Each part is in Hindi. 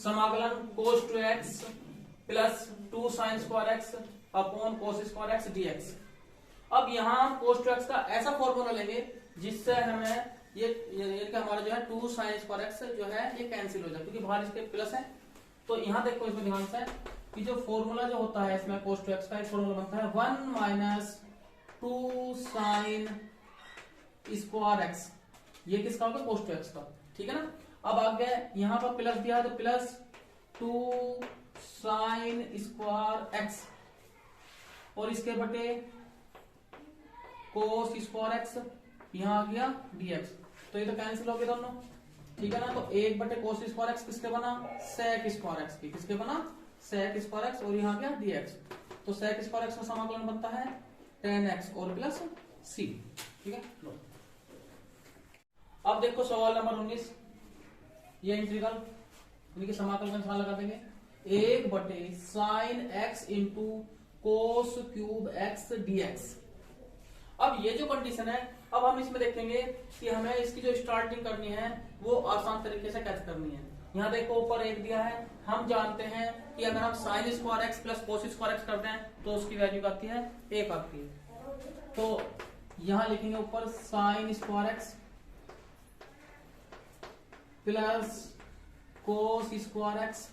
समाकलन cos 2x plus 2 sin square x upon cos square x dx। अब यहाँ हम cos 2x का ऐसा फॉर्मूला लेंगे जिससे हमें ये हमारा जो है 2 sin स्क्वायर एक्स जो है ये कैंसिल हो जाए, क्योंकि बाहर इसके प्लस है। तो यहाँ देखो इसमें ध्यान से कि जो फॉर्मूला जो होता है इसमें cos 2x का एक फॉर्मूला बनता है 1 माइनस 2 sin स्क्वायर एक्स, ये किसका होगा cos 2x का, ठीक है ना। अब आगे यहाँ पर प्लस दिया है तो प्लस 2 sin स्क्वायर एक्स और इसके बटे cos स्क्वायर एक्स, यहाँ आ गया dx। तो ये तो कैंसिल हो गए दोनों, ठीक है ना। तो एक बटे cos स्क्वायर एक्स किसके बना, sec स्क्वायर एक्स की, किसके बना sec स्क्वायर एक्स, और यहाँ गया dx। तो sec स्क्वायर एक्स का समाकलन बनता है tan x और प्लस c, ठीक है। अब देखो सवाल नंबर 19, ये इंटीग्रल इनके समाकलन का निशान लगा देंगे 1 बटे sin x into cos cube x dx। अब ये जो कंडीशन है, अब हम इसमें देखेंगे कि हमें इसकी जो स्टार्टिंग करनी है वो आसान तरीके से कैसे करनी है। यहाँ देखो ऊपर 1 दिया है, हम जानते हैं कि अगर हम sin square x plus cos square x करते हैं तो उसकी वैल्यू आती है 1 आती है। तो यहाँ लिखेंगे ऊपर sin square x plus cos square x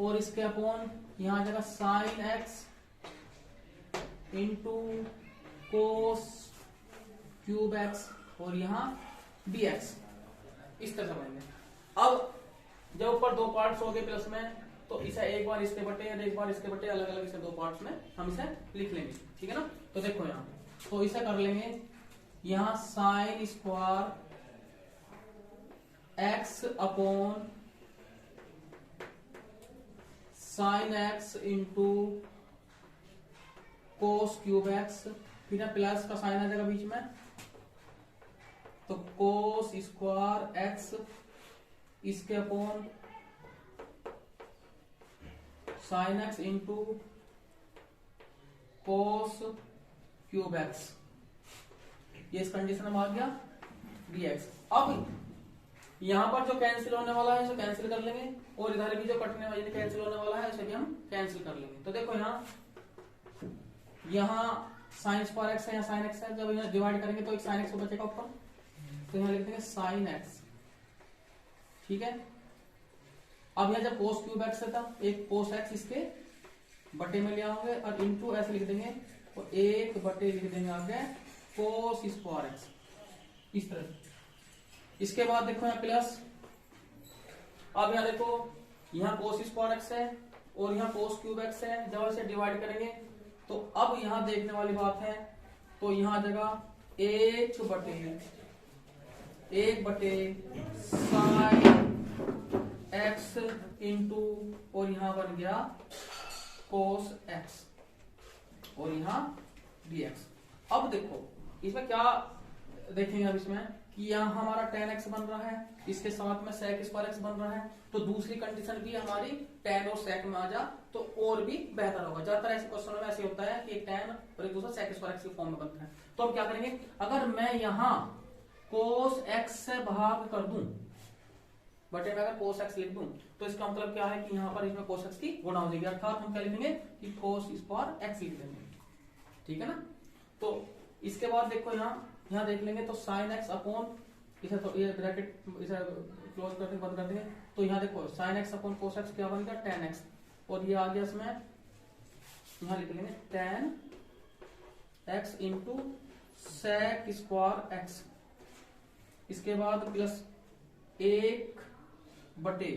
और इसके अपॉन यहाँ आ जाएगा sin x into cos cube x और यहाँ dx, इस तरह समझेंगे। अब जब ऊपर दो पार्ट्स हो गए प्लस में, तो इसे एक बार इसके बटे और एक बार इसके बटे अलग अलग इसे दो पार्ट्स में हम इसे लिख लेंगे, ठीक है ना। तो देखो यहाँ, तो इसे कर लेंगे यहाँ sin square x upon sin x into cos cube x, फिर ना प्लस का साइन आ जाएगा बीच में, तो cos स्क्वायर एक्स इसके upon sin x into cos cube x, ये इस कंडीशन में आ गया dx। अब यहां पर जो कैंसिल होने वाला है इसे कैंसिल कर लेंगे और इधर भी जो कटने वाला कैंसिल होने वाला है इसे भी हम कैंसिल कर लेंगे। तो देखो यहाँ साइन स्क्वायर एक्स है, यहाँ साइन एक्स है, जब यहाँ डिवाइड करेंगे तो एक साइन एक्स बचेगा ऊपर, तो यहाँ लिख देंगे साइन एक्स, ठीक है। अब यहाँ जब cos क्यूब एक्स था, एक cos एक्स इसके बटे में ले आओगे और इंटू ऐसे लिख देंगे और एक बटे लिख देंगे आगे cos स्क्वायर एक्स, इस तरह। इसके बाद देखो यहाँ प्लस, अब यहाँ देखो यहाँ cos स्क्वायर एक्स है और यहाँ cos क्यूब एक्स है, जब इसे डिवाइड करेंगे तो अब यहाँ देखने वाली बात है, तो यहाँ आ जाएगा एक बटे साइन एक्स इंटू और यहाँ बन गया cos एक्स और यहाँ dx। अब देखो इसमें क्या देखेंगे, अब इसमें कि यहाँ हमारा tan x बन रहा है, इसके साथ में sec स्क्वायर x बन रहा है, तो दूसरी कंडीशन भी हमारी tan और sec में आ जा तो और भी बेहतर होगा। ज्यादातर ऐसे क्वेश्चन में ऐसे होता है कि एक tan और एक दूसरा sec स्क्वायर x के फॉर्म में बनता है। तो हम क्या करेंगे, अगर मैं यहाँ cos x से भाग कर दूं, बटे में अगर cos x लिख दूं, तो इसका मतलब क्या है कि यहाँ पर इसमें cos x की गुणा हो जाएगी, अर्थात हम क्या लिखेंगे कि cos स्क्वायर x लिख देंगे, ठीक है ना। तो इसके बाद देखो यहाँ देख लेंगे तो साइन एक्स अपॉन इसे, तो ये ब्रैकेट इसे क्लोज करके बंद कर देंगे, तो यहाँ देखो sine x upon cos x क्या बन गया tan एक्स, और ये आ गया इसमें, यहाँ लिख लेंगे tan x into sec square x. इसके बाद प्लस एक बटे,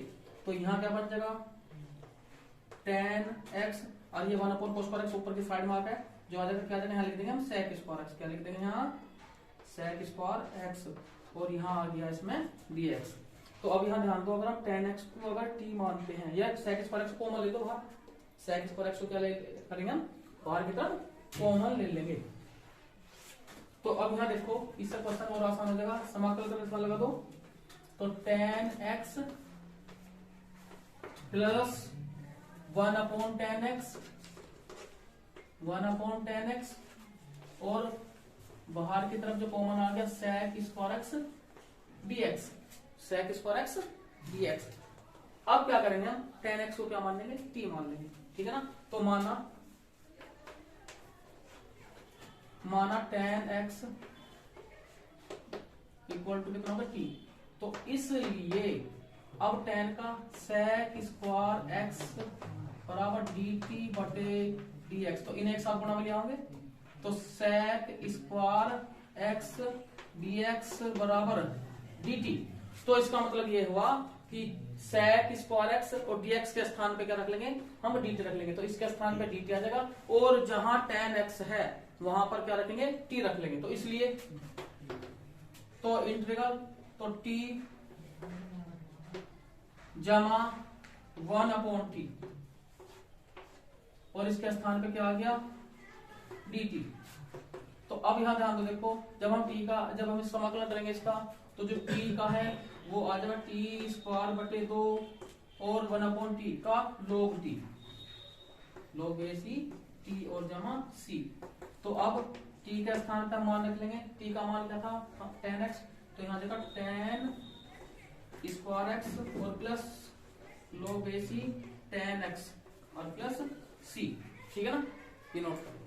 तो यहाँ क्या बन जाएगा tan एक्स और ये 1 अपॉन कोस स्क्वायर एक्स ऊपर की साइड में आ गया, जो आ जाएगा क्या देंगे, यहाँ लिख देंगे हम sec स्क्वायर एक्स, क्या लिख देंगे यहाँ sec स्क्वायर एक्स और यहाँ आ गया इसमें dx। तो अब यहाँ ध्यान दो, अगर हम tan x को अगर t मानते हैं या sec स्क्वायर एक्स कॉमन ले दो बाहर, sec स्क्वायर एक्स को क्या ले करेंगे हम बाहर की तरफ कॉमन ले लेंगे। तो अब यहाँ देखो इससे क्वेश्चन और आसान हो जाएगा, समाकल करने से लगा दो, तो tan x plus 1 upon tan x और बाहर की तरफ जो कॉमन आ गया sec square x dx, sec square x dx। अब क्या करेंगे हम, tan x को क्या मान लेंगे, t मान लेंगे, ठीक है ना। तो माना tan x इक्वल टू कितना होगा, t। तो इसलिए अब tan का sec स्क्वायर x बराबर dt बटे dx, तो इन्हें एक साथ गुणा में ले आओगे तो sec स्क्वायर x dx बराबर dt। तो इसका मतलब ये हुआ कि sec स्क्वायर x और dx के स्थान पे क्या रख लेंगे, हम dt रख लेंगे, तो इसके स्थान पे dt आ जाएगा, और जहां tan x है वहां पर क्या रखेंगे, t रख लेंगे। तो इसलिए तो इंटीग्रल तो t जमा 1/t, और इसके स्थान पे क्या आ गया, dt। तो अब यहां ध्यान दो, देखो जब हम इसका समाकलन करेंगे इसका, तो जो t का है वो आ जाएगा t स्क्वायर बटे 2 और 1/t का log t, log ac t और जमा c। तो अब t के स्थान पर मान रख लेंगे, t का मान क्या था, tan x, तो यहाँ देखा tan स्क्वायर x और plus log ac tan x और प्लस c, ठीक है ना, ये नोट करो।